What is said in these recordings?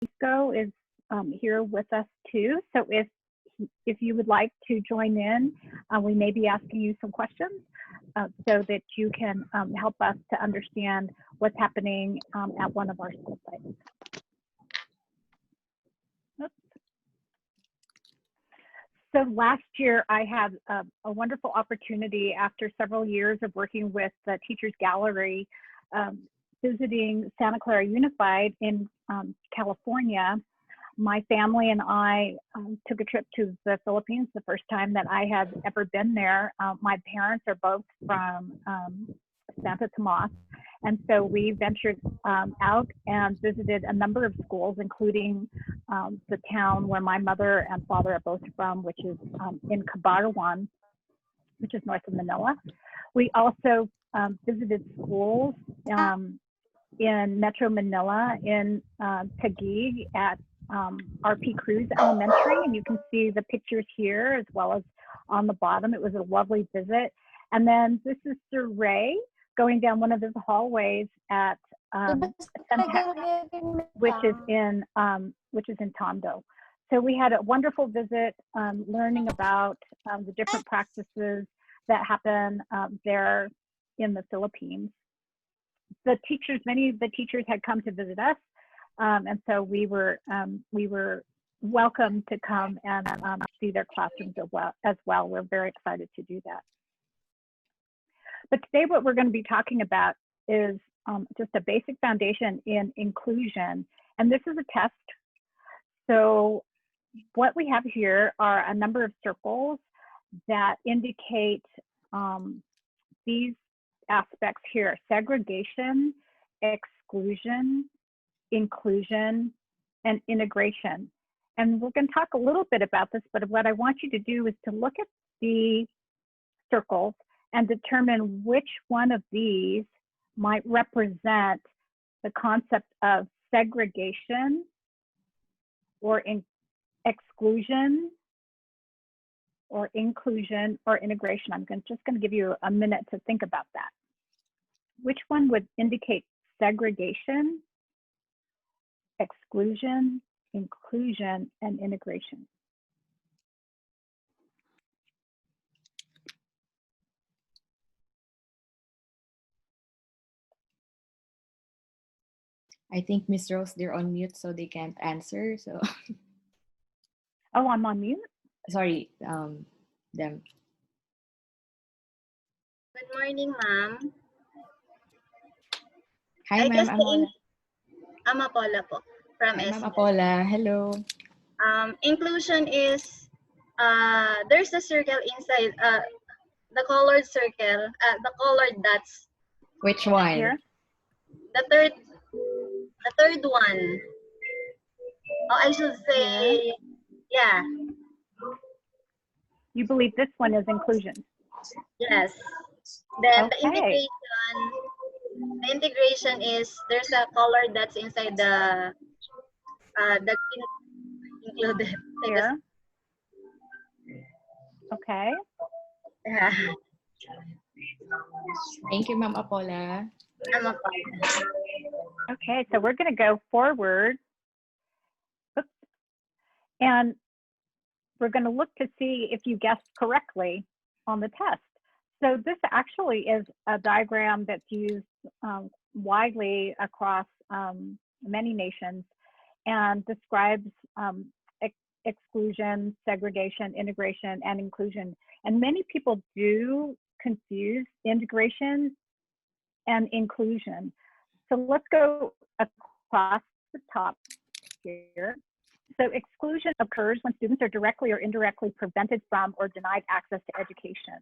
Francisco is here with us too. So if you would like to join in, we may be asking you some questions so that you can help us to understand what's happening at one of our school sites. Oops. So last year, I had a wonderful opportunity after several years of working with the Teachers Gallery, visiting Santa Clara Unified in California. My family and I took a trip to the Philippines, the first time that I had ever been there. My parents are both from Santa Tomas. And so we ventured out and visited a number of schools, including the town where my mother and father are both from, which is in Cabarwan, which is north of Manila. We also visited schools in Metro Manila, in Taguig at RP Cruz Elementary, and you can see the pictures here as well as on the bottom. It was a lovely visit. And then this is Sir Ray going down one of his hallways at which is in Tondo. So we had a wonderful visit, learning about the different practices that happen there in the Philippines. The teachers, many of the teachers had come to visit us, and so we were welcome to come and see their classrooms as well. We're very excited to do that. But today what we're going to be talking about is just a basic foundation in inclusion. And this is a test. So what we have here are a number of circles that indicate these aspects here: segregation, exclusion, inclusion, and integration. And we're going to talk a little bit about this, but what I want you to do is to look at the circles and determine which one of these might represent the concept of segregation or exclusion or inclusion or integration. I'm just going to give you a minute to think about that. Which one would indicate segregation, exclusion, inclusion, and integration? I think Miss Rose, they're on mute, so they can't answer. So, oh, I'm on mute. Sorry, them. Good morning, ma'am. Hi, ma'am Amola. I'm Apola po from Hi, SM. ma'am Apola. Hello. Inclusion is there's a circle inside the colored circle, the colored dots. Which one? Here. The third one. Oh, I should say, yeah. You believe this one is inclusion? Yes. Then okay. the integration is there's a color that's inside the included here. Okay. Yeah. Thank you, Ma'am Apola. I'm Apola. Okay, so we're going to go forward. Oops. And we're going to look to see if you guessed correctly on the test. So this actually is a diagram that's used widely across many nations and describes exclusion, segregation, integration, and inclusion. And many people do confuse integration and inclusion. So let's go across the top here. So exclusion occurs when students are directly or indirectly prevented from or denied access to education.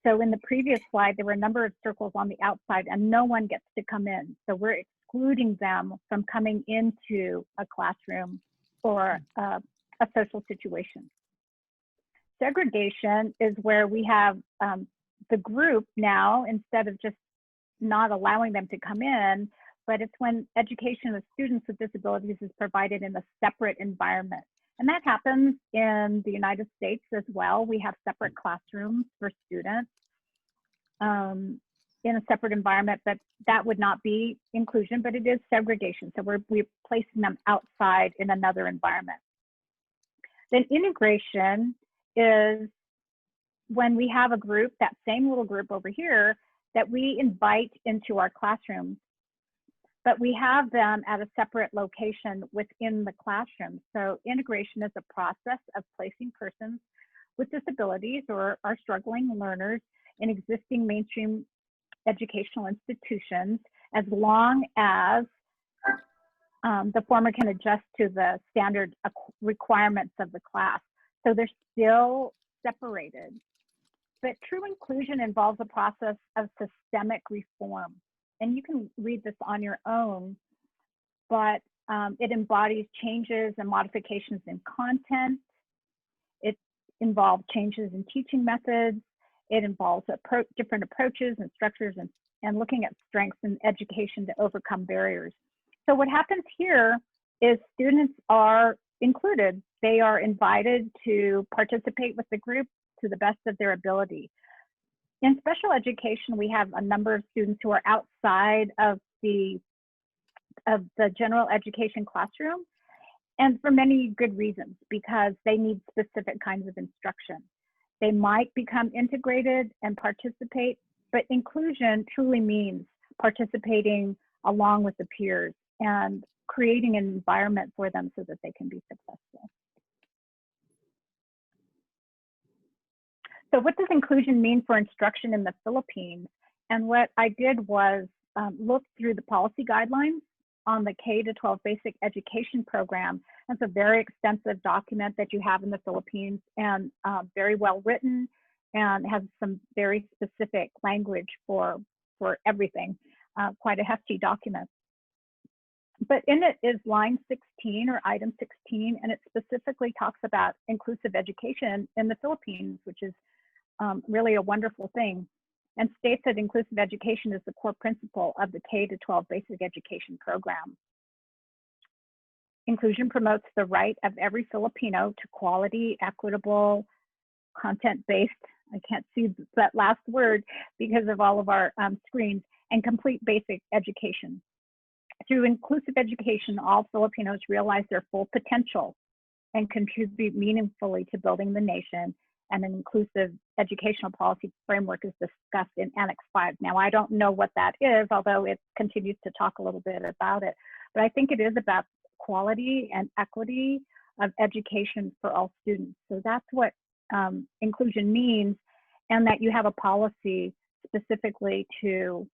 So in the previous slide, there were a number of circles on the outside and no one gets to come in. So we're excluding them from coming into a classroom or a social situation. Segregation is where we have the group now, instead of just not allowing them to come in, but it's when education of students with disabilities is provided in a separate environment. And that happens in the United States as well. We have separate classrooms for students. in a separate environment, but that would not be inclusion, but it is segregation. So we're placing them outside in another environment. Then integration is when we have a group, that same little group over here, that we invite into our classroom, but we have them at a separate location within the classroom. So integration is a process of placing persons with disabilities or are struggling learners in existing mainstream educational institutions, as long as the former can adjust to the standard requirements of the class. So they're still separated. But true inclusion involves a process of systemic reform. And you can read this on your own, but it embodies changes and modifications in content. It involves changes in teaching methods. It involves different approaches and structures and looking at strengths in education to overcome barriers. So what happens here is students are included. They are invited to participate with the group to the best of their ability. In special education, we have a number of students who are outside of the general education classroom, and for many good reasons, because they need specific kinds of instruction. They might become integrated and participate, but inclusion truly means participating along with the peers and creating an environment for them so that they can be successful. So what does inclusion mean for instruction in the Philippines? And what I did was look through the policy guidelines on the K-12 basic education program. That's a very extensive document that you have in the Philippines, and very well written, and has some very specific language for everything, quite a hefty document. But in it is line 16 or item 16, and it specifically talks about inclusive education in the Philippines, which is really a wonderful thing, and states that inclusive education is the core principle of the K-12 basic education program. Inclusion promotes the right of every Filipino to quality, equitable, content-based, I can't see that last word because of all of our screens, and complete basic education. Through inclusive education, all Filipinos realize their full potential and contribute meaningfully to building the nation, and an inclusive educational policy framework is discussed in Annex 5. Now, I don't know what that is, although it continues to talk a little bit about it, but I think it is about quality and equity of education for all students. So that's what inclusion means, and that you have a policy specifically to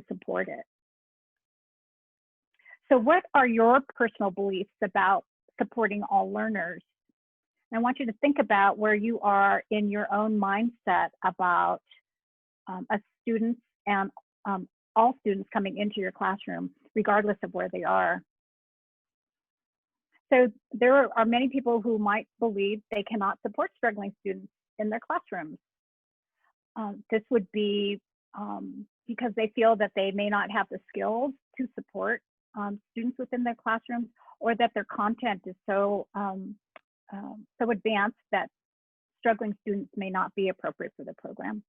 support it. So what are your personal beliefs about supporting all learners? I want you to think about where you are in your own mindset about students and all students coming into your classroom, regardless of where they are. So there are many people who might believe they cannot support struggling students in their classrooms. This would be because they feel that they may not have the skills to support students within their classrooms, or that their content is so advanced that struggling students may not be appropriate for the program.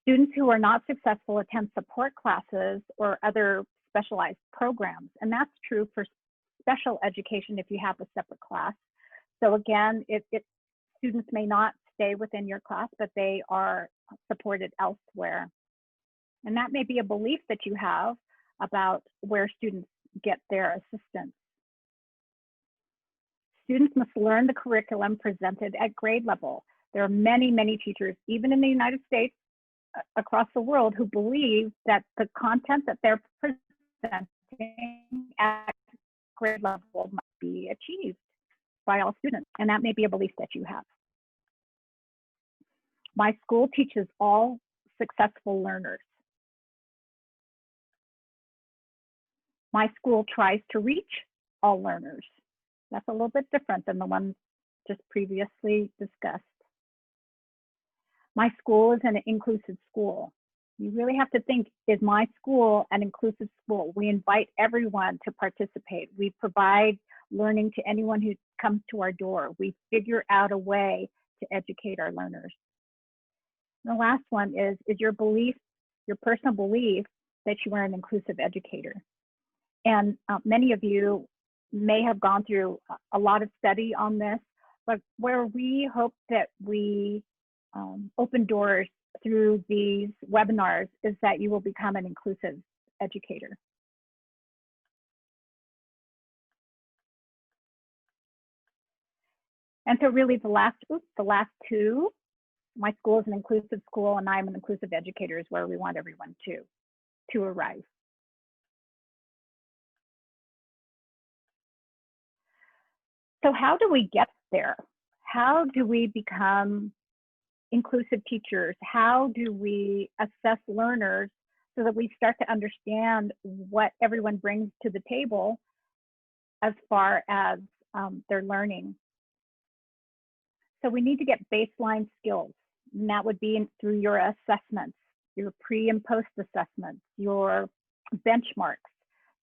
Students who are not successful attend support classes or other specialized programs, and that's true for special education if you have a separate class. So again, students may not stay within your class, but they are supported elsewhere. And that may be a belief that you have about where students get their assistance. Students must learn the curriculum presented at grade level. There are many, many teachers, even in the United States, across the world, who believe that the content that they're presenting at grade level must be achieved by all students, and that may be a belief that you have. My school teaches all successful learners. My school tries to reach all learners. That's a little bit different than the one just previously discussed. My school is an inclusive school. You really have to think, is my school an inclusive school? We invite everyone to participate. We provide learning to anyone who comes to our door. We figure out a way to educate our learners. And the last one is your belief, your personal belief that you are an inclusive educator. And many of you may have gone through a lot of study on this, but where we hope that we open doors through these webinars is that you will become an inclusive educator. And so really the last two, my school is an inclusive school and I'm an inclusive educator, is where we want everyone to arrive. So how do we get there? How do we become inclusive teachers? How do we assess learners so that we start to understand what everyone brings to the table as far as their learning? So we need to get baseline skills, and that would be through your assessments, your pre and post assessments, your benchmarks,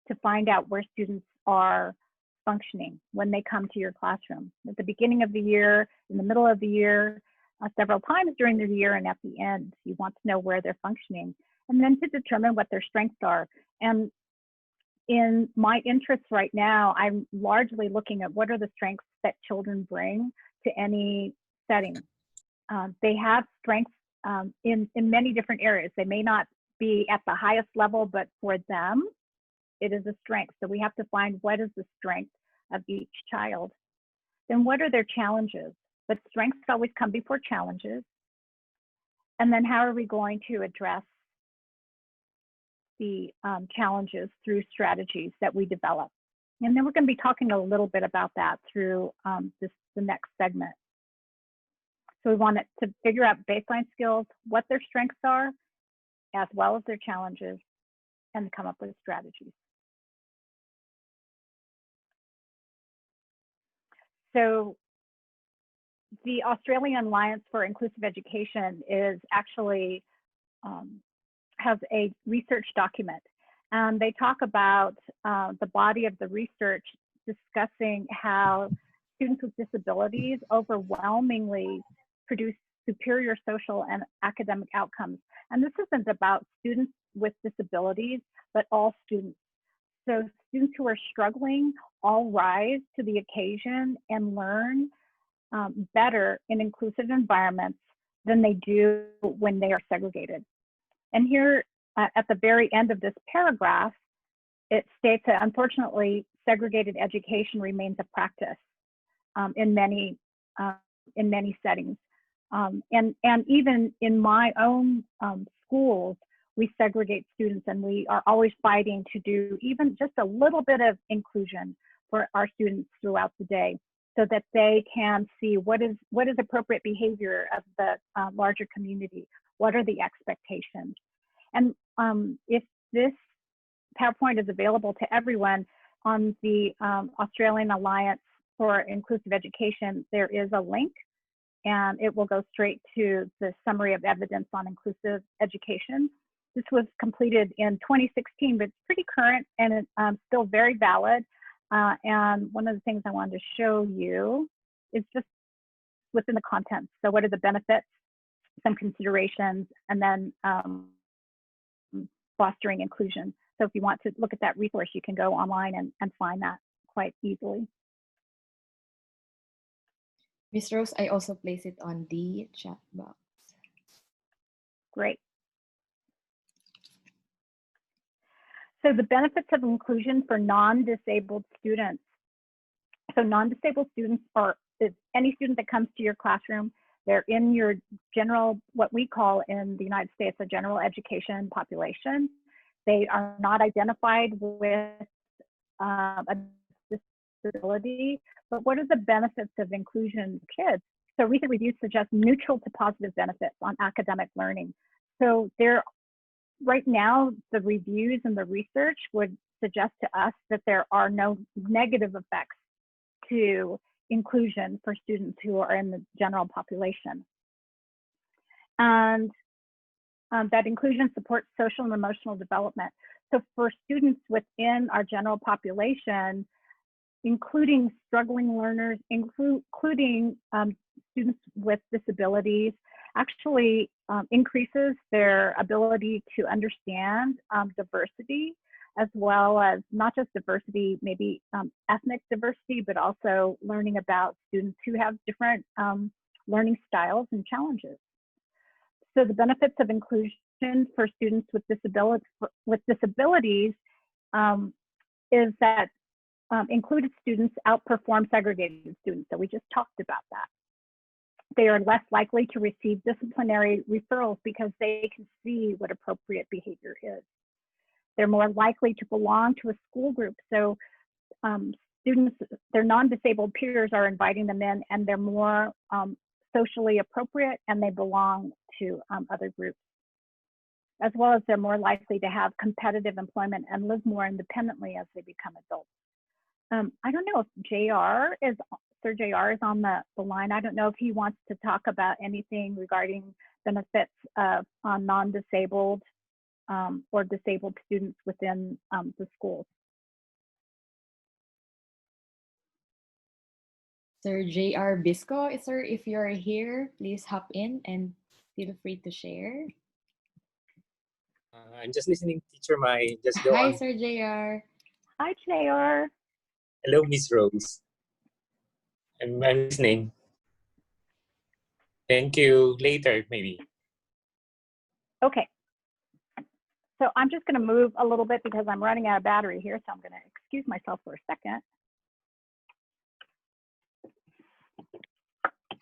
to find out where students are functioning when they come to your classroom. At the beginning of the year, in the middle of the year, several times during the year, and at the end, you want to know where they're functioning, and then to determine what their strengths are. And in my interests right now, I'm largely looking at what are the strengths that children bring to any setting. They have strengths in many different areas. They may not be at the highest level, but for them, it is a strength. So we have to find what is the strength of each child. Then what are their challenges? But strengths always come before challenges. And then how are we going to address the challenges through strategies that we develop? And then we're going to be talking a little bit about that through the next segment. So we want to figure out baseline skills, what their strengths are, as well as their challenges, and come up with strategies. So the Australian Alliance for Inclusive Education is actually has a research document, and they talk about the body of the research discussing how students with disabilities overwhelmingly produce superior social and academic outcomes. And this isn't about students with disabilities, but all students. So students who are struggling all rise to the occasion and learn better in inclusive environments than they do when they are segregated. And here at the very end of this paragraph, it states that unfortunately, segregated education remains a practice in many settings. And even in my own schools, we segregate students, and we are always fighting to do even just a little bit of inclusion for our students throughout the day, so that they can see what is appropriate behavior of the larger community. What are the expectations? And if this PowerPoint is available to everyone on the Australian Alliance for Inclusive Education, there is a link, and it will go straight to the summary of evidence on inclusive education. This was completed in 2016, but it's pretty current, and it's still very valid. And one of the things I wanted to show you is just within the content. So what are the benefits, some considerations, and then fostering inclusion. So if you want to look at that resource, you can go online and find that quite easily. Ms. Rose, I also place it on the chat box. Great. So the benefits of inclusion for non-disabled students. So non-disabled students is any student that comes to your classroom. They're in your general, what we call in the United States, a general education population. They are not identified with a disability, but what are the benefits of inclusion for kids? So recent reviews suggest neutral to positive benefits on academic learning. So right now, the reviews and the research would suggest to us that there are no negative effects to inclusion for students who are in the general population. And that inclusion supports social and emotional development. So for students within our general population, including struggling learners, including students with disabilities, actually increases their ability to understand diversity, as well as not just diversity, maybe ethnic diversity, but also learning about students who have different learning styles and challenges. So the benefits of inclusion for students with disabilities is that included students outperform segregated students. So we just talked about that. They are less likely to receive disciplinary referrals because they can see what appropriate behavior is. They're more likely to belong to a school group. So students, their non-disabled peers are inviting them in, and they're more socially appropriate, and they belong to other groups. As well as they're more likely to have competitive employment and live more independently as they become adults. I don't know if Sir JR is on the line. I don't know if he wants to talk about anything regarding benefits of non-disabled or disabled students within the schools. Sir JR Bisco, sir, if you're here, please hop in and feel free to share. I'm just listening, Teacher Mai. Just go Hi, on. Sir JR. Hi, JR. Hello, Miss Rose. I'm listening. Thank you. Later, maybe. Okay. So I'm just going to move a little bit because I'm running out of battery here. So I'm going to excuse myself for a second.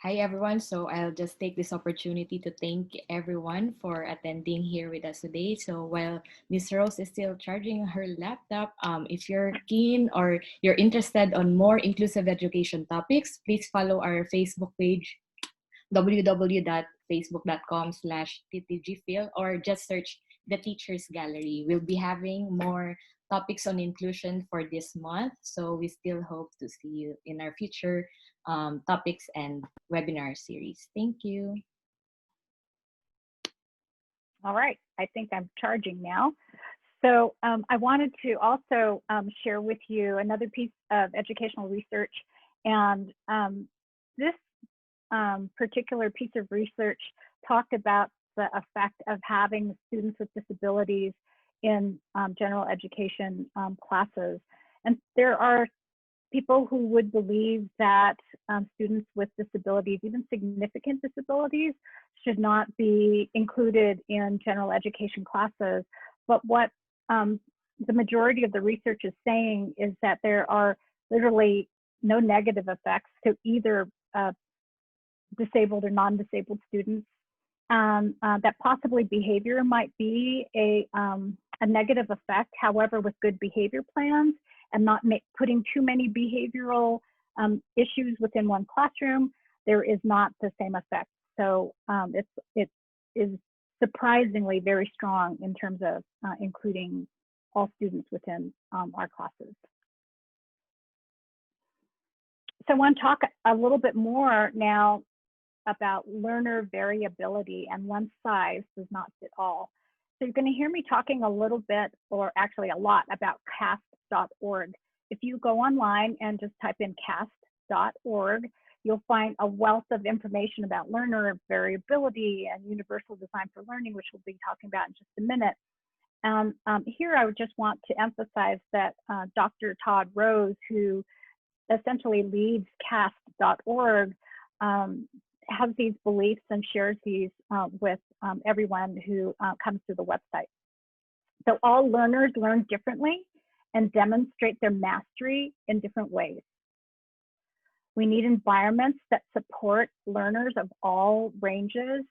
Hi, everyone. So I'll just take this opportunity to thank everyone for attending here with us today. So while Ms. Rose is still charging her laptop, if you're keen or you're interested on more inclusive education topics, please follow our Facebook page, www.facebook.com/ttgphil, or just search the Teachers Gallery. We'll be having more topics on inclusion for this month. So we still hope to see you in our future topics and webinar series. Thank you. All right, I think I'm charging now. So I wanted to also share with you another piece of educational research. And this particular piece of research talked about the effect of having students with disabilities in general education classes. And there are people who would believe that students with disabilities, even significant disabilities, should not be included in general education classes. But what the majority of the research is saying is that there are literally no negative effects to either disabled or non-disabled students. That possibly behavior might be a negative effect. However, with good behavior plans and not putting too many behavioral issues within one classroom, there is not the same effect. So it is surprisingly very strong in terms of including all students within our classes. So I want to talk a little bit more now about learner variability, and one size does not fit all. So you're going to hear me talking a little bit, or actually a lot, about cast.org. If you go online and just type in cast.org, you'll find a wealth of information about learner variability and universal design for learning, which we'll be talking about in just a minute. Here I would just want to emphasize that Dr. Todd Rose, who essentially leads cast.org, has these beliefs and shares these with everyone who comes to the website. So all learners learn differently and demonstrate their mastery in different ways. We need environments that support learners of all ranges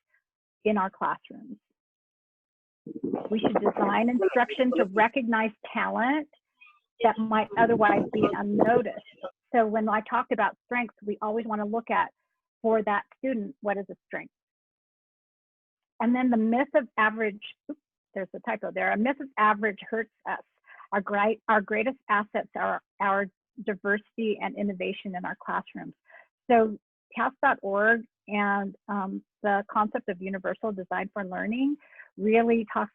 in our classrooms. We should design instruction to recognize talent that might otherwise be unnoticed. So when I talked about strengths, we always want to look at, for that student, what is a strength? And then the myth of average, oops, there's a typo there, a myth of average hurts us. Our greatest assets are our diversity and innovation in our classrooms. So cast.org and the concept of universal design for learning really talks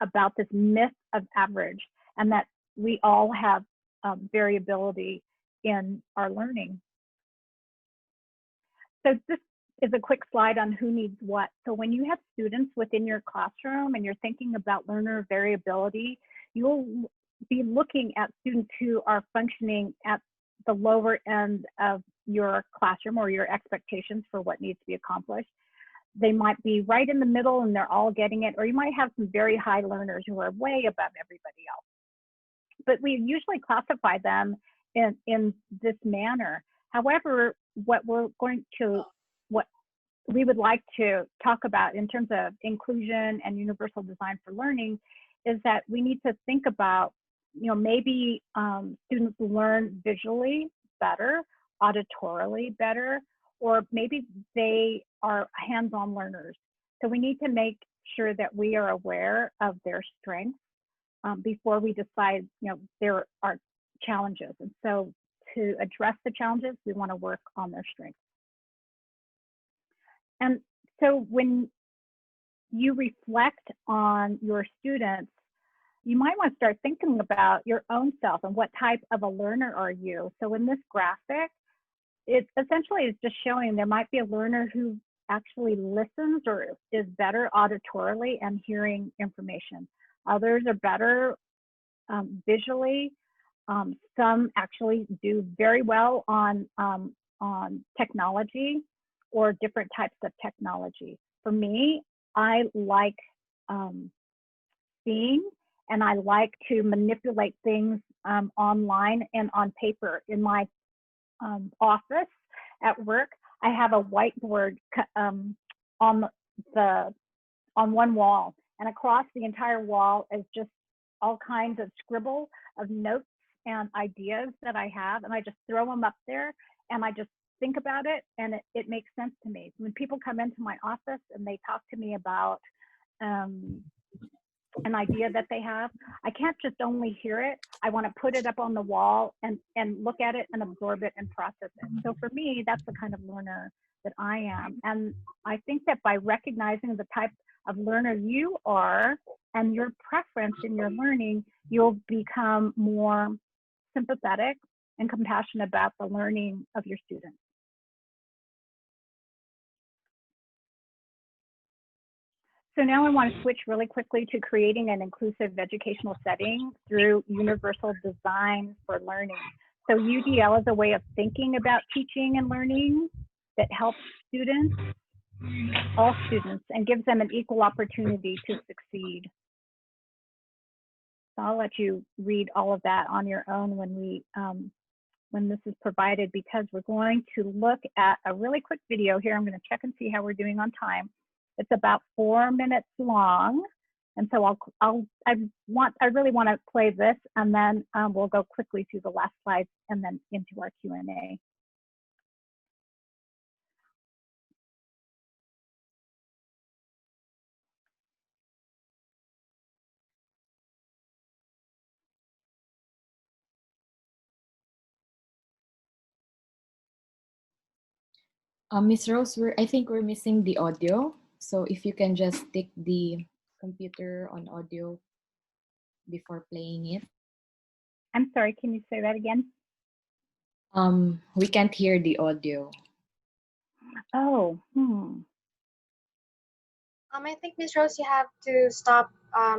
about this myth of average, and that we all have variability in our learning. So this is a quick slide on who needs what. So when you have students within your classroom and you're thinking about learner variability, you'll be looking at students who are functioning at the lower end of your classroom or your expectations for what needs to be accomplished. They might be right in the middle and they're all getting it, or you might have some very high learners who are way above everybody else. But we usually classify them in this manner. However, what we would like to talk about in terms of inclusion and universal design for learning is that we need to think about, maybe students learn visually better, auditorily better, or maybe they are hands-on learners. So we need to make sure that we are aware of their strengths before we decide, there are challenges. And so to address the challenges, we want to work on their strengths. And so when you reflect on your students, you might want to start thinking about your own self and what type of a learner are you. So in this graphic, it essentially is just showing there might be a learner who actually listens or is better auditorily and hearing information. Others are better visually. Some actually do very well on technology or different types of technology. For me, I like seeing, and I like to manipulate things online and on paper. In my office at work, I have a whiteboard on one wall, and across the entire wall is just all kinds of scribble of notes and ideas that I have, and I just throw them up there and I just think about it, and it makes sense to me. When people come into my office and they talk to me about an idea that they have, I can't just only hear it. I want to put it up on the wall and look at it and absorb it and process it. So for me, that's the kind of learner that I am. And I think that by recognizing the type of learner you are and your preference in your learning, you'll become more sympathetic and compassionate about the learning of your students. So now I want to switch really quickly to creating an inclusive educational setting through universal design for learning. So UDL is a way of thinking about teaching and learning that helps students, all students, and gives them an equal opportunity to succeed. So I'll let you read all of that on your own when this is provided, because we're going to look at a really quick video here. I'm going to check and see how we're doing on time. It's about 4 minutes long, and so I really want to play this, and then we'll go quickly through the last slides and then into our Q&A. Miss Rose, I think we're missing the audio. So if you can just stick the computer on audio before playing it. I'm sorry, can you say that again? We can't hear the audio. Oh, I think, Miss Rose, you have to stop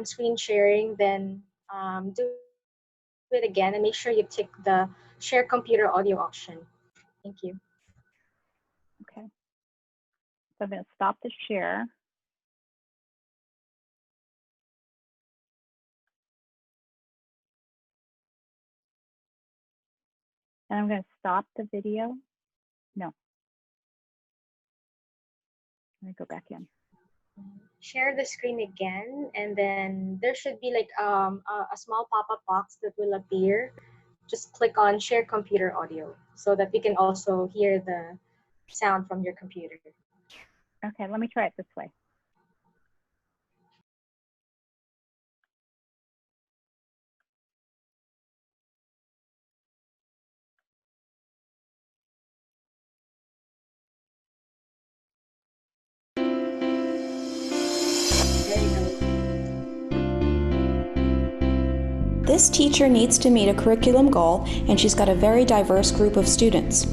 screen sharing, then do it again, and make sure you tick the share computer audio option. Thank you. okay. So I'm going to stop the share. And I'm going to stop the video. No. Let me go back in. Share the screen again, and then there should be like a small pop-up box that will appear. Just click on share computer audio so that we can also hear the sound from your computer. Okay, let me try it this way. This teacher needs to meet a curriculum goal, and she's got a very diverse group of students.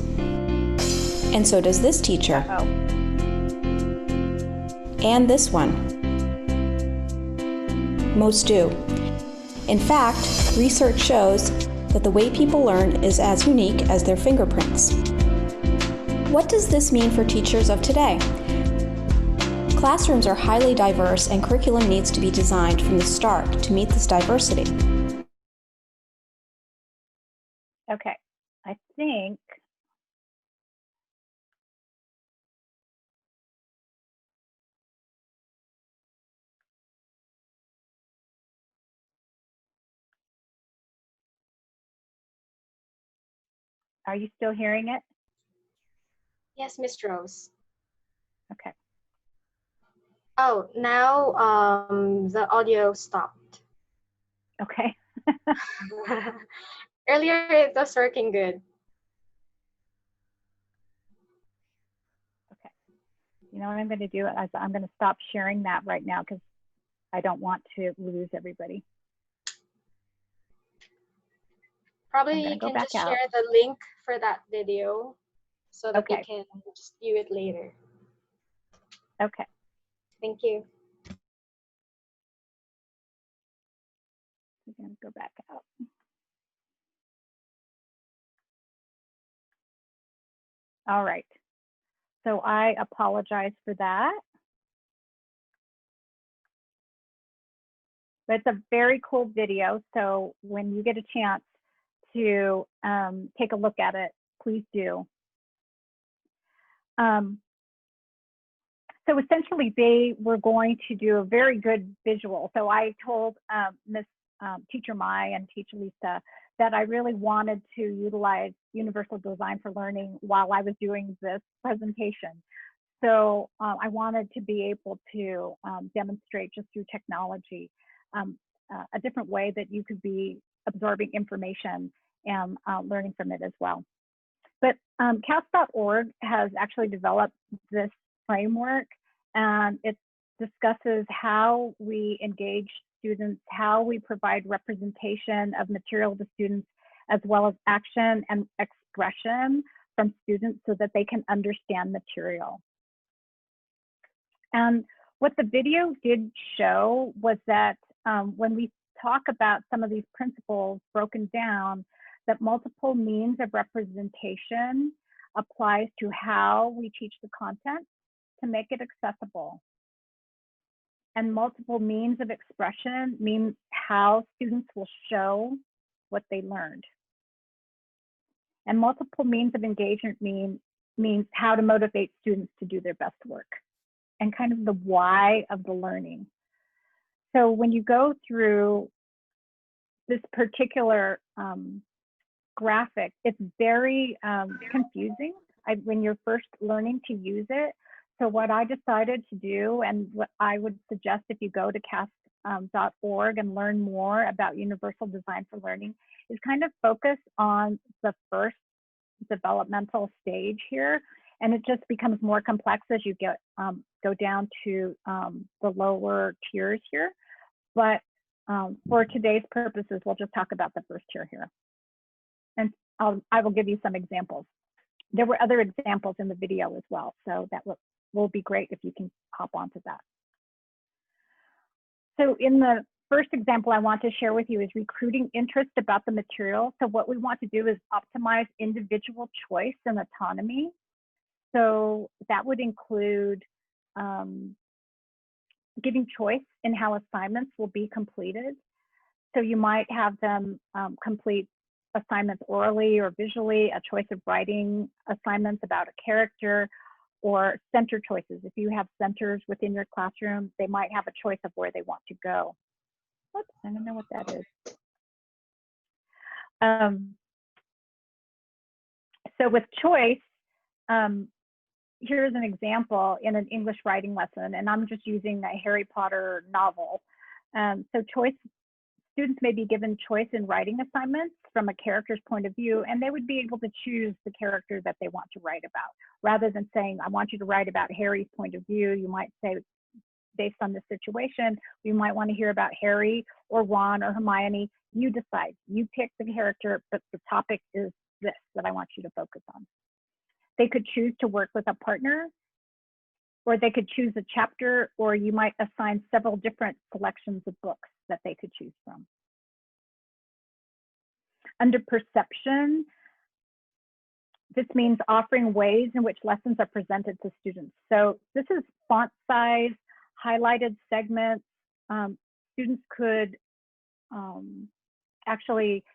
And so does this teacher. and this one. Most do. In fact, research shows that the way people learn is as unique as their fingerprints. What does this mean for teachers of today? Classrooms are highly diverse and curriculum needs to be designed from the start to meet this diversity. Okay, I think are you still hearing it? Yes, Miss Rose. Okay. Oh, now the audio stopped. Okay. Earlier it was working good. Okay. You know what I'm going to do? I'm going to stop sharing that right now because I don't want to lose everybody. Probably I'm you go can back just out. share the link for that video so that Okay. we can just view it later. Okay. Thank you. I'm going to go back out. All right. So I apologize for that. But it's a very cool video. So when you get a chance to take a look at it, please do. So essentially, they were going to do a very good visual. So I told Miss Teacher Mai and Teacher Lisa that I really wanted to utilize universal design for learning while I was doing this presentation. So I wanted to be able to demonstrate just through technology a different way that you could be absorbing information and learning from it as well. But CAS.org has actually developed this framework, and it discusses how we engage students, how we provide representation of material to students, as well as action and expression from students so that they can understand material. And what the video did show was that when we talk about some of these principles broken down, that multiple means of representation applies to how we teach the content to make it accessible. And multiple means of expression means how students will show what they learned. And multiple means of engagement means how to motivate students to do their best work and kind of the why of the learning. So when you go through this particular graphic, it's very confusing when you're first learning to use it. So what I decided to do, and what I would suggest if you go to CAS.org and learn more about universal design for learning, is kind of focus on the first developmental stage here. And it just becomes more complex as you go down to the lower tiers here. But for today's purposes, we'll just talk about the first tier here. And I will give you some examples. There were other examples in the video as well, so that will be great if you can hop onto that. So in the first example I want to share with you is recruiting interest about the material. So what we want to do is optimize individual choice and autonomy. So that would include giving choice in how assignments will be completed. So you might have them complete assignments orally or visually, a choice of writing assignments about a character, or center choices. If you have centers within your classroom, they might have a choice of where they want to go. Oops, I don't know what that is. So with choice, here's an example in an English writing lesson, and I'm just using a Harry Potter novel. So students may be given choice in writing assignments from a character's point of view, and they would be able to choose the character that they want to write about. Rather than saying, I want you to write about Harry's point of view, you might say, based on the situation, you might want to hear about Harry or Ron or Hermione. You decide, you pick the character, but the topic is this that I want you to focus on. They could choose to work with a partner or they could choose a chapter, or you might assign several different selections of books that they could choose from. Under perception, this means offering ways in which lessons are presented to students. So this is font size, highlighted segments. Students could actually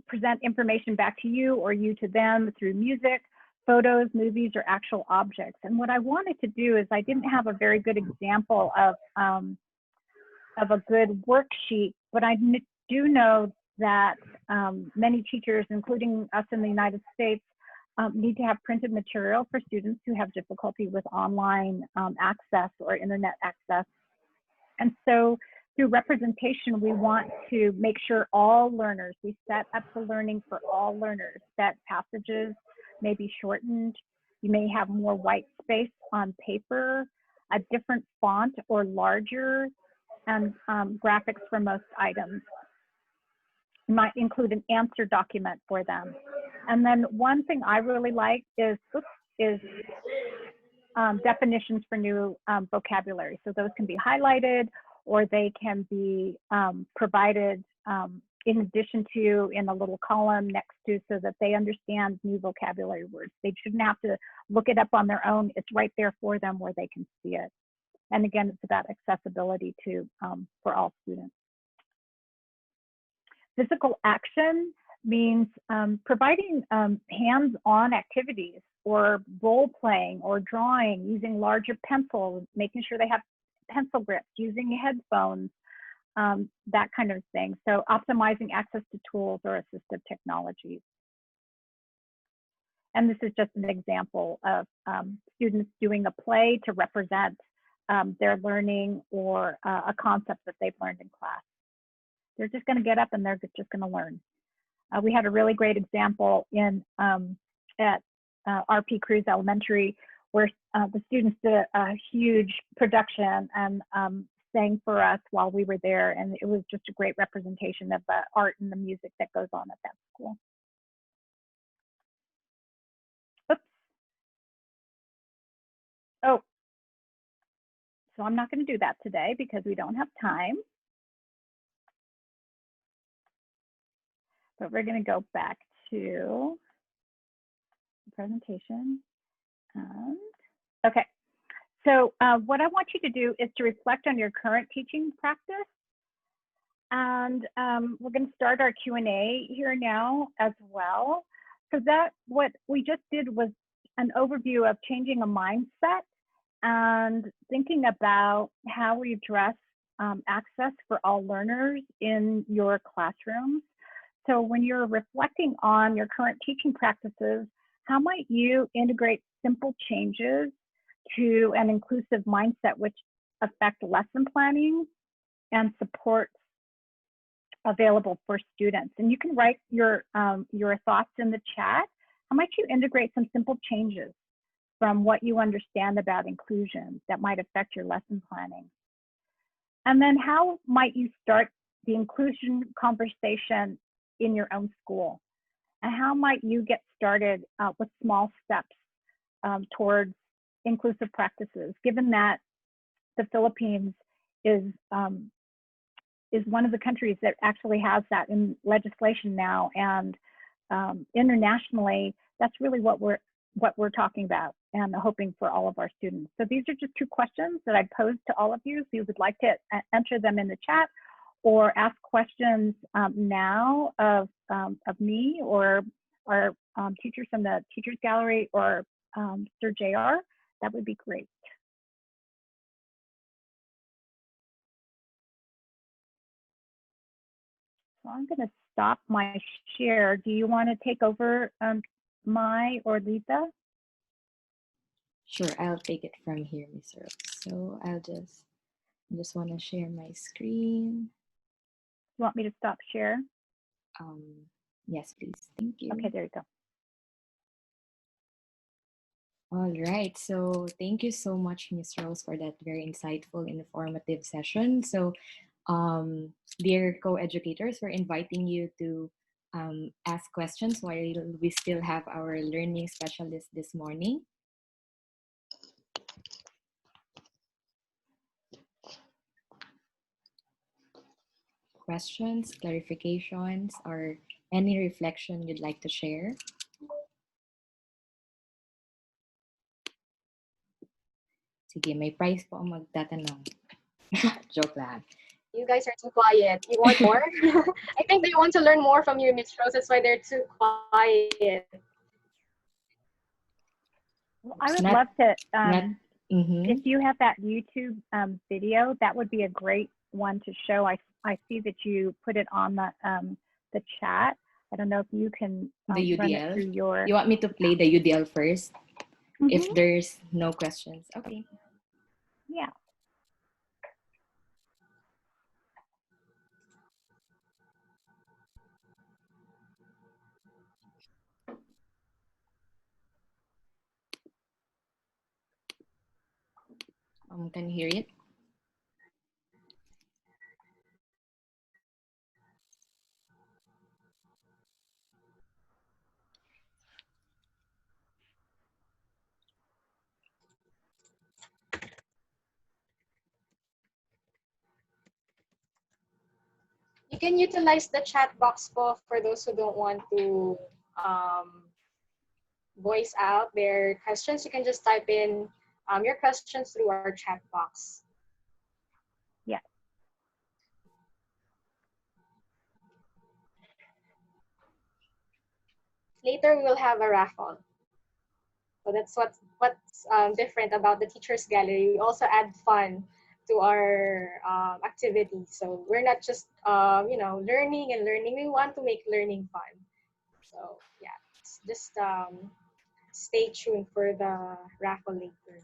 present information back to you or you to them through music, photos, movies, or actual objects. And what I wanted to do is I didn't have a very good example of a good worksheet, but I do know that many teachers, including us in the United States, need to have printed material for students who have difficulty with online access or internet access. And so through representation, we want to make sure all learners, we set up the learning for all learners, that passages may be shortened. You may have more white space on paper, a different font or larger, and graphics for most items. You might include an answer document for them. And then one thing I really like is definitions for new vocabulary. So those can be highlighted, or they can be provided in addition to in a little column next to, so that they understand new vocabulary words. They shouldn't have to look it up on their own. It's right there for them where they can see it. And again, it's about accessibility to for all students. Physical action means providing hands-on activities, or role playing or drawing, using larger pencils, making sure they have pencil grips, using headphones, that kind of thing. So optimizing access to tools or assistive technologies. And this is just an example of students doing a play to represent their learning or a concept that they've learned in class. They're just going to get up and they're just going to learn. We had a really great example in at RP Cruz Elementary, where the students did a huge production and sang for us while we were there, and it was just a great representation of the art and the music that goes on at that school. Oops. Oh, so I'm not going to do that today because we don't have time. But we're going to go back to the presentation. Okay, so what I want you to do is to reflect on your current teaching practice. And we're going to start our Q&A here now as well. So that what we just did was an overview of changing a mindset and thinking about how we address access for all learners in your classrooms. So when you're reflecting on your current teaching practices, how might you integrate simple changes to an inclusive mindset which affect lesson planning and support available for students? And you can write your thoughts in the chat. How might you integrate some simple changes from what you understand about inclusion that might affect your lesson planning? And then how might you start the inclusion conversation in your own school? And how might you get started with small steps towards inclusive practices, given that the Philippines is one of the countries that actually has that in legislation now, and internationally, that's really what we're talking about and hoping for all of our students. So these are just two questions that I posed to all of you. If you would like to enter them in the chat or ask questions now of me or our teachers from the Teachers Gallery or Sir JR, that would be great. So I'm going to stop my share. Do you want to take over Mai or Lisa? Sure, I'll take it from here, Ms. Rose. So I just want to share my screen. You want me to stop share? Yes, please. Thank you. Okay, there you go. All right. So thank you so much, Ms. Rose, for that very insightful and informative session. So, dear co-educators, we're inviting you to ask questions while we still have our learning specialist this morning. questions, clarifications, or any reflection you'd like to share? Sige, may prize po ang magtatanong. Joke lang. You guys are too quiet. You want more? I think they want to learn more from you, Miss Rose. That's why they're too quiet. Well, I would Not- love to, Mhm. if you have that YouTube video, that would be a great one to show. I see that you put it on the chat. I don't know if you can The run it UDL? through your. You want me to play the UDL first? If Mhm. there's no questions. Okay. Yeah. Can you hear it? You can utilize the chat box for those who don't want to voice out their questions. You can just type in your questions through our chat box. Yeah. Later, we will have a raffle. So that's what's different about the Teachers Gallery. We also add fun to our activities. So we're not just learning and learning. We want to make learning fun. So yeah, just stay tuned for the raffle later.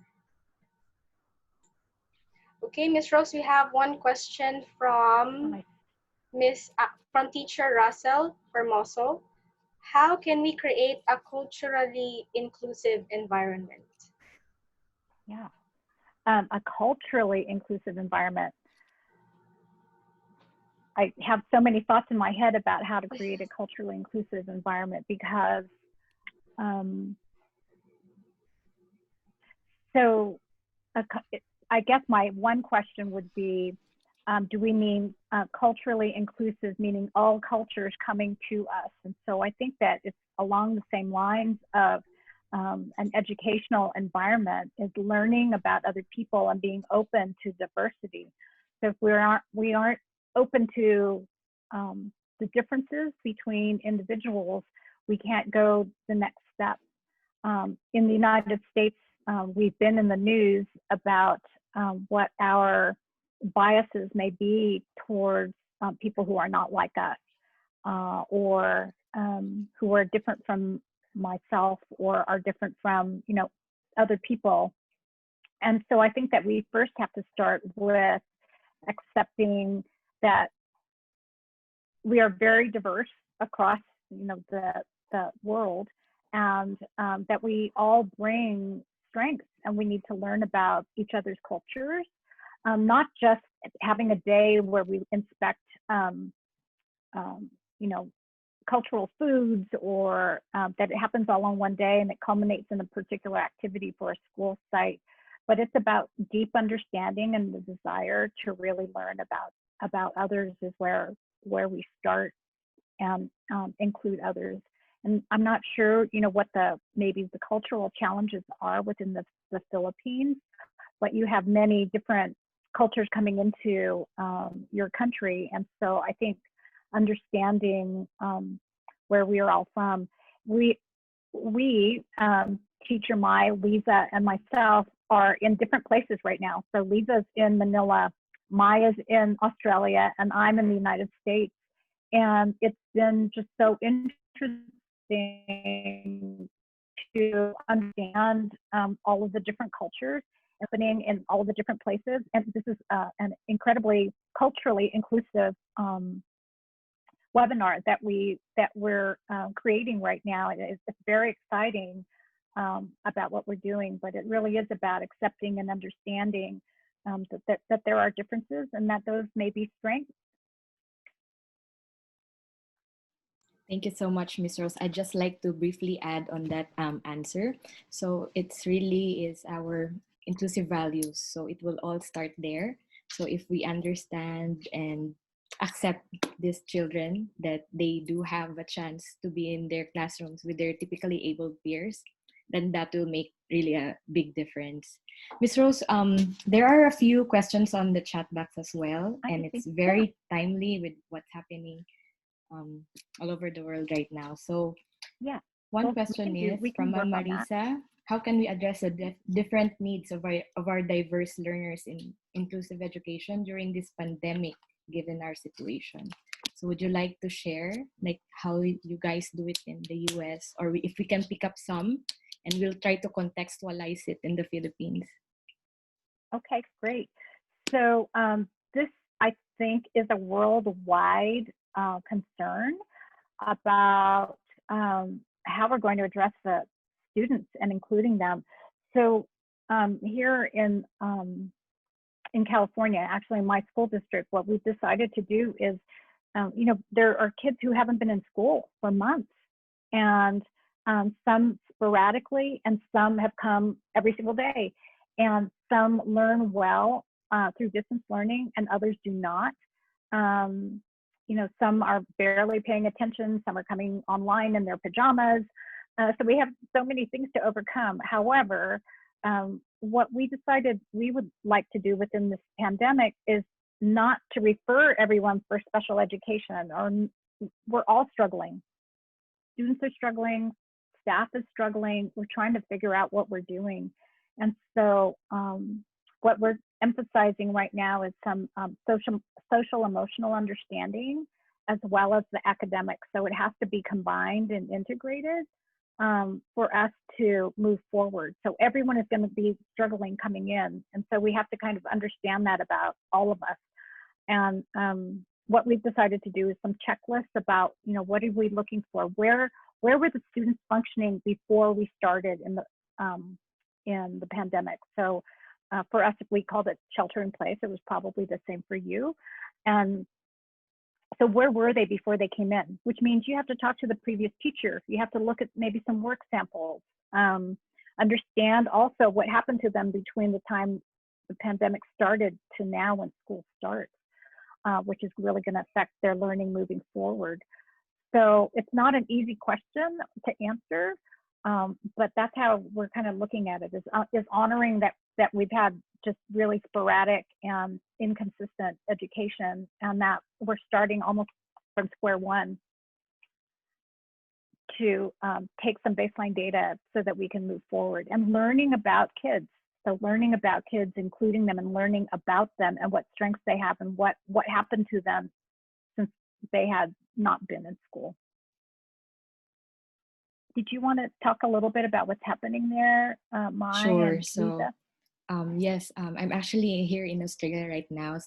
Okay, Miss Rose, we have one question from from teacher Russell Formoso. How can we create a culturally inclusive environment? Yeah. A culturally inclusive environment. I have so many thoughts in my head about how to create a culturally inclusive environment because I guess my one question would be, do we mean culturally inclusive, meaning all cultures coming to us? And so I think that it's along the same lines of an educational environment is learning about other people and being open to diversity. So if we aren't open to the differences between individuals, we can't go the next step. In the United States, we've been in the news about what our biases may be towards people who are not like us or who are different from myself or are different from other people. And so I think that we first have to start with accepting that we are very diverse across the world, and that we all bring strengths, and we need to learn about each other's cultures, not just having a day where we inspect cultural foods, or that it happens all on one day and it culminates in a particular activity for a school site, but it's about deep understanding and the desire to really learn about others is where we start and include others. And I'm not sure, what maybe the cultural challenges are within the Philippines, but you have many different cultures coming into your country. And so I think understanding where we are all from, we teacher Mai, Lisa, and myself are in different places right now. So Lisa's in Manila, Mai is in Australia, and I'm in the United States. And it's been just so interesting to understand all of the different cultures happening in all of the different places. And this is an incredibly culturally inclusive webinar that we're creating right now. It's very exciting about what we're doing, but it really is about accepting and understanding that there are differences and that those may be strengths. Thank you so much, Ms. Rose. I'd just like to briefly add on that answer. So it's really is our inclusive values. So it will all start there. So if we understand and accept these children that they do have a chance to be in their classrooms with their typically able peers, then that will make really a big difference. Miss Rose, there are a few questions on the chat box as well, and it's very timely with what's happening all over the world right now. So Yeah. one question is from Marisa: how can we address the different needs of our diverse learners in inclusive education during this pandemic, given our situation? So would you like to share like how you guys do it in the US, or if we can pick up some, and we'll try to contextualize it in the Philippines? Okay, great. So this, I think, is a worldwide concern about how we're going to address the students and including them. So here in California, actually in my school district, what we've decided to do is, you know, there are kids who haven't been in school for months, and some sporadically, and some have come every single day, and some learn well through distance learning, and others do not. You know, some are barely paying attention, some are coming online in their pajamas. So we have so many things to overcome. However, what we decided we would like to do within this pandemic is not to refer everyone for special education, or we're all struggling. Students are struggling, staff is struggling, we're trying to figure out what we're doing. And so what we're emphasizing right now is some social emotional understanding as well as the academics. So it has to be combined and integrated for us to move forward. So everyone is going to be struggling coming in. And so we have to kind of understand that about all of us. And what we've decided to do is some checklists about, you know, what are we looking for? Where were the students functioning before we started in the pandemic? So for us, if we called it shelter in place, it was probably the same for you. And so where were they before they came in? Which means you have to talk to the previous teacher. You have to look at maybe some work samples. Understand also what happened to them between the time the pandemic started to now when school starts, which is really going to affect their learning moving forward. So it's not an easy question to answer, but that's how we're kind of looking at it, is honoring that we've had just really sporadic and inconsistent education, and that we're starting almost from square one to take some baseline data so that we can move forward and learning about kids. So learning about kids, including them and learning about them and what strengths they have and what happened to them since they had not been in school. Did you want to talk a little bit about what's happening there, Mai? Sure. And so Lisa? Yes, I'm actually here in Australia right now,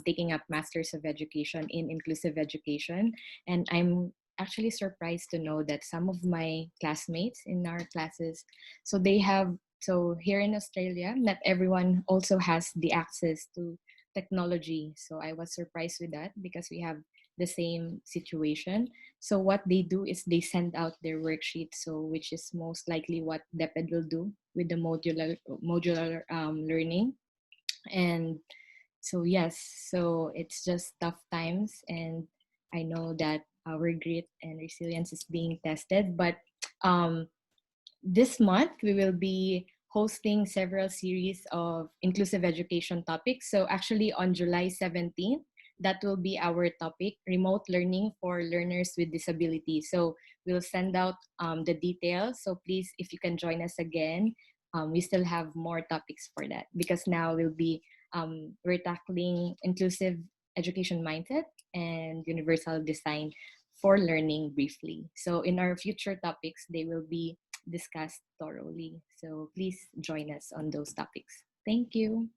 taking up Masters of Education in Inclusive Education. And I'm actually surprised to know that some of my classmates in our classes, so here in Australia, not everyone also has the access to technology. So I was surprised with that because we have the same situation. So what they do is they send out their worksheets, so which is most likely what DepEd will do with the modular learning. And so yes, so it's just tough times, and I know that our grit and resilience is being tested. But this month we will be hosting several series of inclusive education topics. So actually on July 17th, that will be our topic, remote learning for learners with disabilities. So we'll send out the details. So please, if you can join us again, we still have more topics for that, because now we're tackling inclusive education mindset and universal design for learning briefly. So in our future topics, they will be discussed thoroughly. So please join us on those topics. Thank you.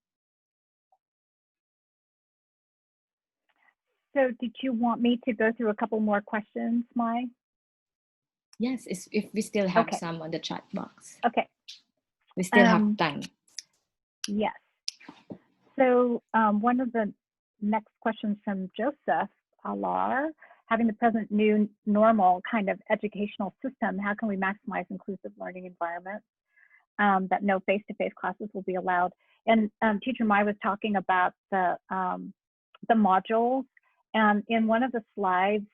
So did you want me to go through a couple more questions, Mai? Yes, if we still have Okay. some on the chat box. Okay. We still have time. Yes. So one of the next questions from Joseph Alar: having the present new normal kind of educational system, how can we maximize inclusive learning environments that no face-to-face classes will be allowed? And Teacher Mai was talking about the modules And in one of the slides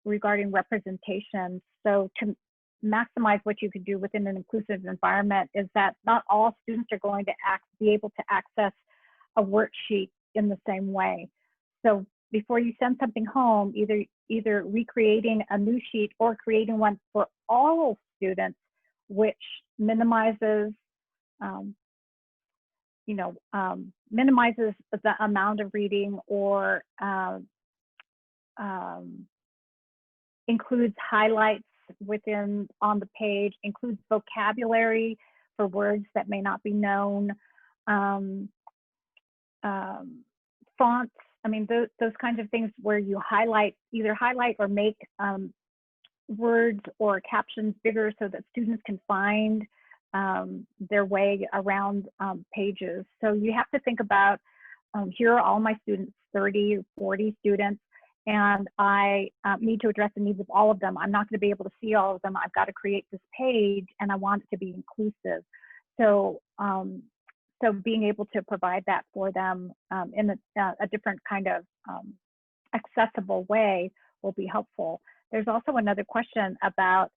regarding representation, so to maximize what you could do within an inclusive environment is that not all students are going to be able to access a worksheet in the same way. So before you send something home, either recreating a new sheet or creating one for all students, which minimizes minimizes the amount of reading, or includes highlights on the page, includes vocabulary for words that may not be known, fonts. I mean, those kinds of things where you either highlight or make words or captions bigger so that students can find their way around pages. So you have to think about, here are all my students, 30 or 40 students, and I need to address the needs of all of them. I'm not going to be able to see all of them. I've got to create this page, and I want it to be inclusive. So, so being able to provide that for them in a different kind of accessible way will be helpful. There's also another question about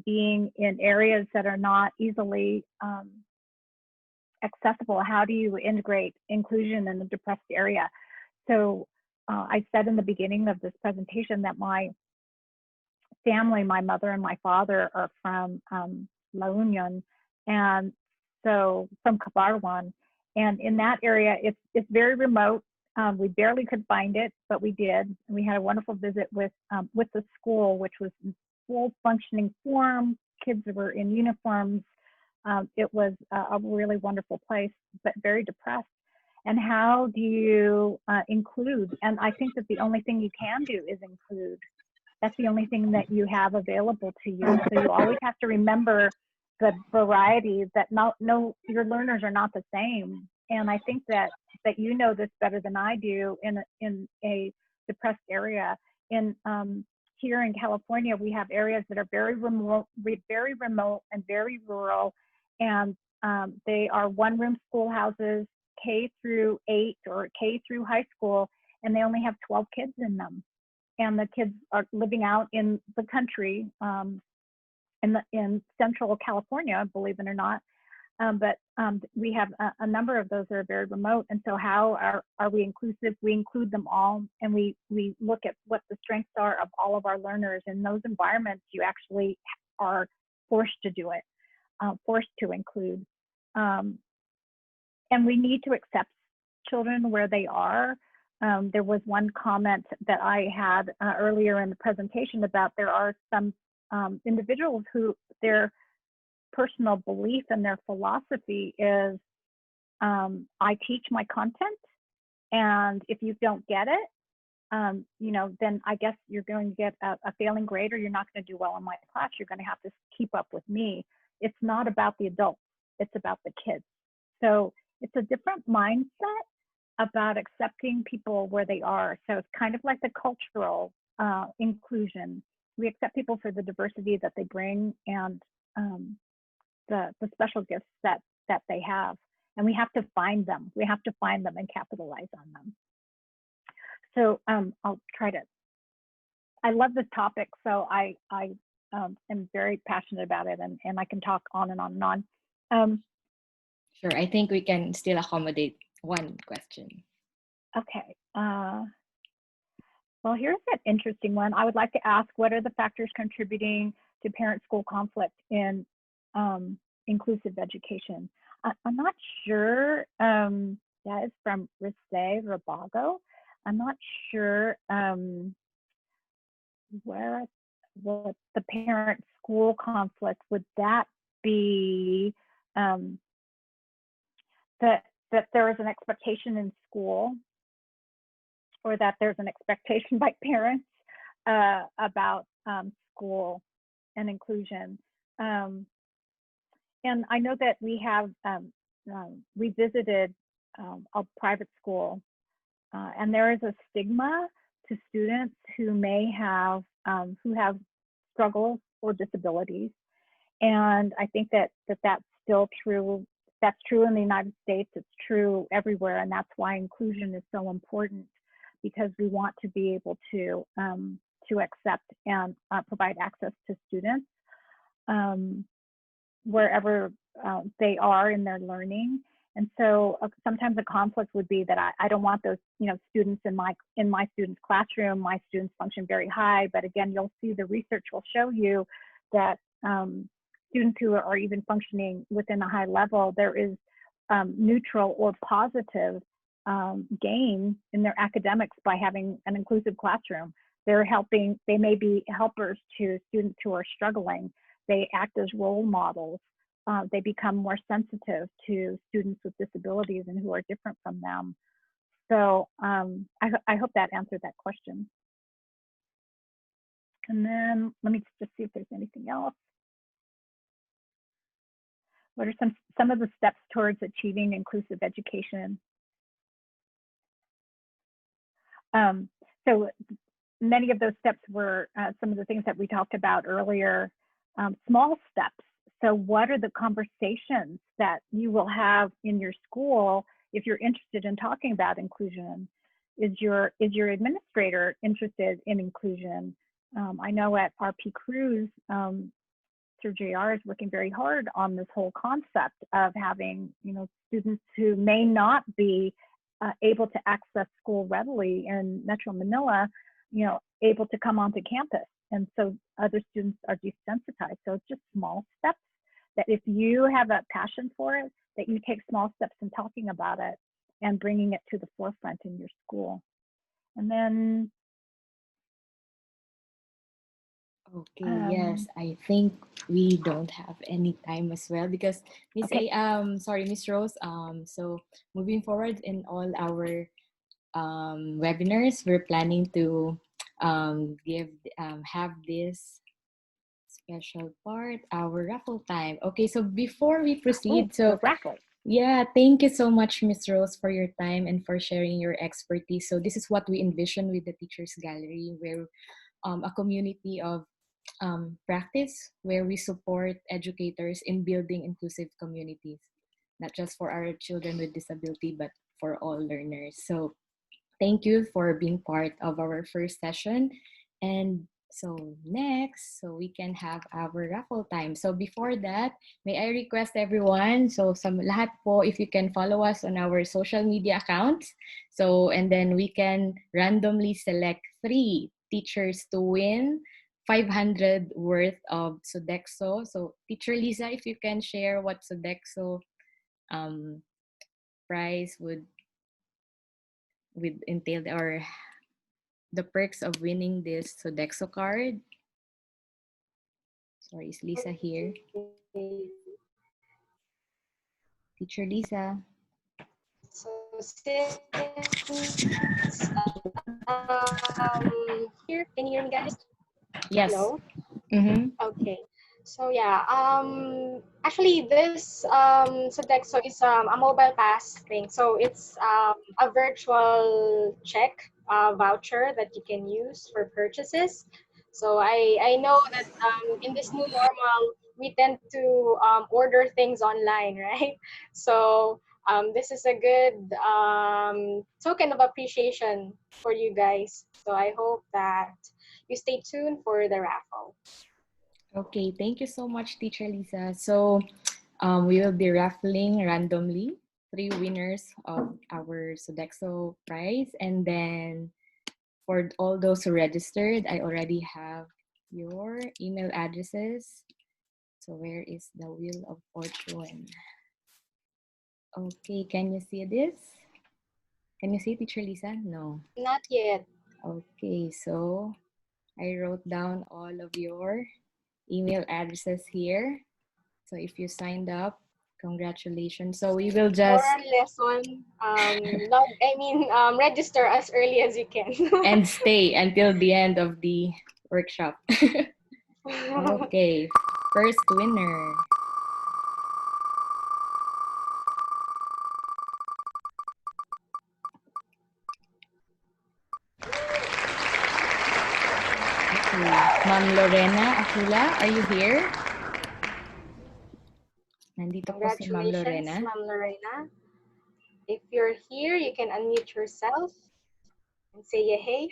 being in areas that are not easily accessible. How do you integrate inclusion in a depressed area? So I said in the beginning of this presentation that my family, my mother and my father, are from La Union, and so from Cabarwan. And in that area, it's very remote. We barely could find it, but we did. And we had a wonderful visit with the school, which was in full functioning form. Kids were in uniforms. It was a really wonderful place, but very depressed. And how do you include? And I think that the only thing you can do is include. That's the only thing that you have available to you. So you always have to remember the variety, that your learners are not the same. And I think that you know this better than I do in a depressed area. Here in California, we have areas that are very remote and very rural, and they are one-room schoolhouses, K through 8 or K through high school, and they only have 12 kids in them. And the kids are living out in the country, in Central California, believe it or not. But we have a number of those that are very remote. And so how are we inclusive? We include them all, and we look at what the strengths are of all of our learners. In those environments, you actually are forced to do it, forced to include. And we need to accept children where they are. There was one comment that I had earlier in the presentation about there are some individuals who their personal belief and their philosophy is, I teach my content, and if you don't get it, then I guess you're going to get a failing grade, or you're not going to do well in my class. You're going to have to keep up with me. It's not about the adults, it's about the kids. So it's a different mindset about accepting people where they are. So it's kind of like the cultural inclusion. We accept people for the diversity that they bring, and the special gifts that they have, and we have to find them. We have to find them and capitalize on them. So I'll try to. I love this topic, so I am very passionate about it, and I can talk on and on and on. Sure, I think we can still accommodate one question. Okay. Well, here's an interesting one. I would like to ask, what are the factors contributing to parent-school conflict in inclusive education? I'm not sure. That is from Risse Rabago. I'm not sure what the parent-school conflict, would that be that there is an expectation in school, or that there's an expectation by parents about school and inclusion. And I know that we have, we visited a private school, and there is a stigma to students who may have, who have struggles or disabilities. And I think that that's still true. That's true in the United States, it's true everywhere, and that's why inclusion is so important. because we want to be able to accept and provide access to students wherever they are in their learning. And so sometimes a conflict would be that I don't want those, students in my students' classroom. My students function very high, but again, you'll see the research will show you that students who are even functioning within a high level, there is neutral or positive gain in their academics by having an inclusive classroom. They may be helpers to students who are struggling. They act as role models. They become more sensitive to students with disabilities and who are different from them. So I hope that answered that question. And then let me just see if there's anything else. What are some of the steps towards achieving inclusive education? So many of those steps were some of the things that we talked about earlier, small steps. So what are the conversations that you will have in your school if you're interested in talking about inclusion? Is your administrator interested in inclusion? I know at RP Cruise, Sir JR is working very hard on this whole concept of having, students who may not be able to access school readily in Metro Manila, able to come onto campus. And so other students are desensitized. So it's just small steps that if you have a passion for it, that you take small steps in talking about it and bringing it to the forefront in your school. And then Okay, yes, I think we don't have any time as well because Miss Miss Rose, so moving forward in all our webinars, we're planning to have this special part, our raffle time. Okay, so before we proceed, raffle. Yeah, thank you so much, Miss Rose, for your time and for sharing your expertise. So this is what we envision with the Teachers Gallery, where a community of practice where we support educators in building inclusive communities, not just for our children with disability, but for all learners. So thank you for being part of our first session. And so next, so we can have our raffle time. So before that, may I request everyone, so lahat po, if you can follow us on our social media accounts. So, and then we can randomly select 3 teachers to win 500 worth of Sodexo. So Teacher Lisa, if you can share what Sodexo prize would entail, or the perks of winning this Sodexo card. Sorry, is Lisa here? Teacher Lisa. So since here, can you hear me, guys? Yes. Hello? Mm-hmm. Okay. So yeah, actually this Sodexo is a mobile pass thing. So it's a virtual check voucher that you can use for purchases. So I know that in this new normal we tend to order things online, right? So this is a good token of appreciation for you guys. So I hope that you stay tuned for the raffle. Okay, thank you so much, Teacher Lisa. So we will be raffling randomly 3 winners of our Sodexo prize. And then for all those who registered, I already have your email addresses. So where is the Wheel of Fortune? Okay, can you see this? Can you see, Teacher Lisa? No. Not yet. Okay, so I wrote down all of your email addresses here. So if you signed up, congratulations. So we will just register as early as you can and stay until the end of the workshop. Okay, first winner. Ma'am Lorena Akula, are you here? Nandito po si Ma'am Lorena. Ma'am Lorena. If you're here, you can unmute yourself. and say hey.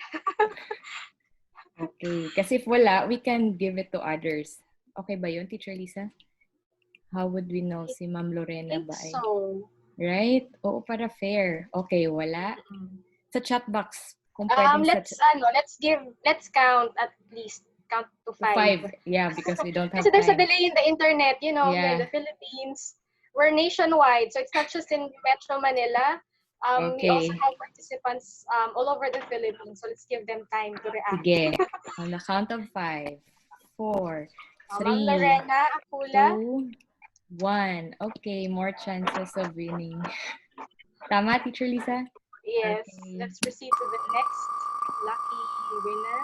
Okay. Kasi if wala, we can give it to others. Okay ba yun, Teacher Lisa? How would we know si Ma'am I Lorena think ba ay? so. Right? Oo, para fair. Okay, wala. Mm. Sa chat box, kung pwedeng Let's count at least. Count to to 5. 5. Yeah, because we don't have Kasi there's a time. delay in the internet, you know, Yeah. in the Philippines. We're nationwide, so it's not just in Metro Manila. We also Okay. have participants all over the Philippines, so let's give them time to react. Sige. On the count of 5, 4, Ma'am 3, Lorena, Akula. 2, 1. Okay, more chances of winning. Tama, Teacher Lisa? Yes, Okay. let's proceed to the next lucky winner.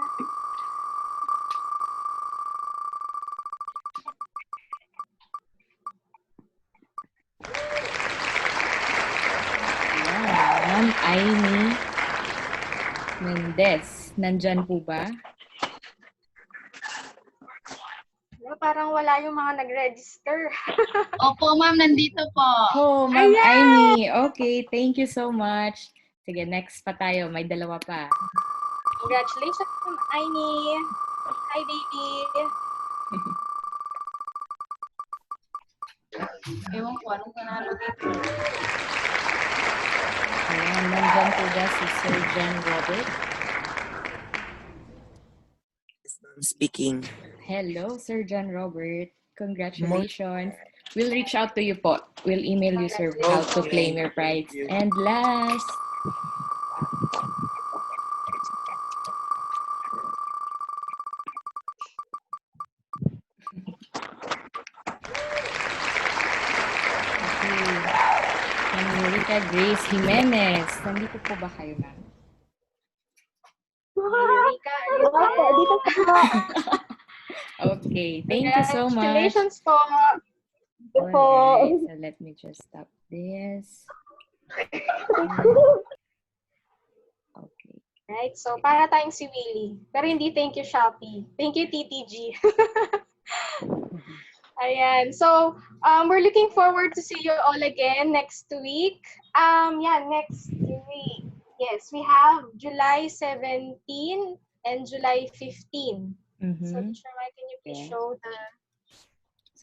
Wow. Ma'am Aimee Mendez. Nandyan po ba? Parang wala yung mga nag-register. Opo, ma'am, nandito po. Oh, Ma'am Ayan! Aimee. Okay, thank you so much. Sige, next pa tayo. May dalawa pa. Congratulations, Ma'am Aimee. Hi, baby. Ewan ko, anong panalo dito? Ayan, nandyan po ba si Sir John Robert? Speaking. Hello, Sir John Robert. Congratulations. We'll reach out to you po. We'll email you, sir, how to claim your prize. And last, Erika Grace Jimenez. Nandito po ba kayo, ma'am? Erika, Dito po. Okay, thank you so much. Congratulations po. Alright, so let me just stop this. Okay. Right, so para tayong si Willie. Pero hindi thank you, Shopee. Thank you, TTG. Ayan. So, we're looking forward to see you all again next week. Next week. Yes, we have July 17 and July 15. So, Teacher Mike, can you please show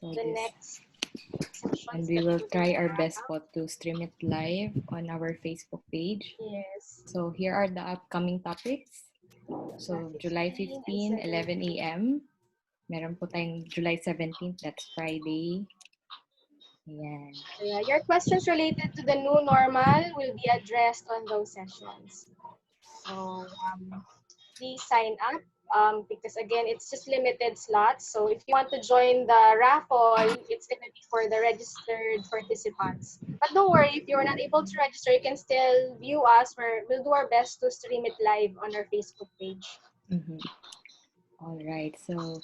the next sessions? And we will try our best po to stream it live on our Facebook page. Yes. So here are the upcoming topics. So July 15, 11 a.m. Meron po tayong July 17th, that's Friday. Ayan. Yeah, your questions related to the new normal will be addressed on those sessions. So please sign up because again, it's just limited slots. So if you want to join the raffle, it's going to be for the registered participants. But don't worry, if you're not able to register, you can still view us. We'll do our best to stream it live on our Facebook page. All right. So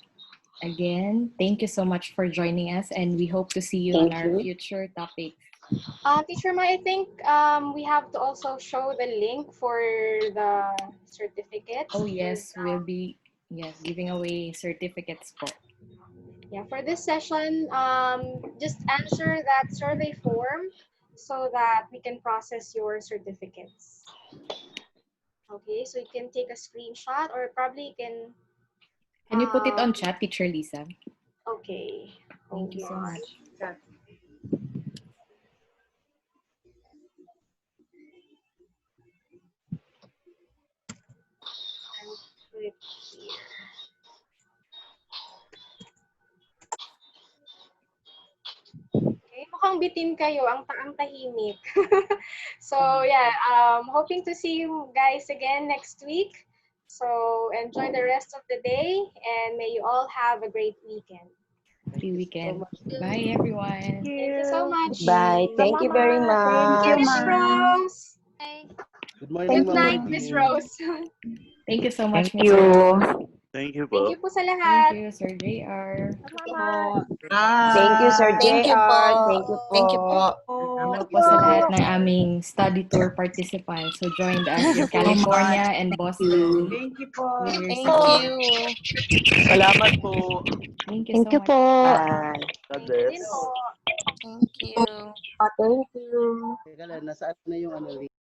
again, thank you so much for joining us, and we hope to see you on our future topics. Teacher Mai, I think we have to also show the link for the certificates. Oh yes, we'll be giving away certificates po. Yeah, for this session, just answer that survey form so that we can process your certificates. Okay, so you can take a screenshot or probably you can... Can you put it on chat, Teacher Lisa? Okay. Thank you so much. Click here. Okay, mukhang bitin kayo, ang tahimik. So yeah, hoping to see you guys again next week. So enjoy the rest of the day and may you all have a great weekend. Happy weekend. Bye everyone. Thank you so much. Bye. Thank you very much. Thank you, Miss Rose. Good morning, Good night, Miss Rose. Thank you so much, Thank Miss you. Rose. Thank you Thank po. you po sa Thank lahat. you, Sir JR. Thank you, Sir Thank you JR. po. Thank you po. Thank you po. Hello po sa lahat ng aming study tour participants who joined us in California and Boston. Thank you po. Thank you. Salamat po. Thank you so much. Bye. God Thank you bless. din po. Thank you. Thank you. Teka lang, nasaan na yung ano, link?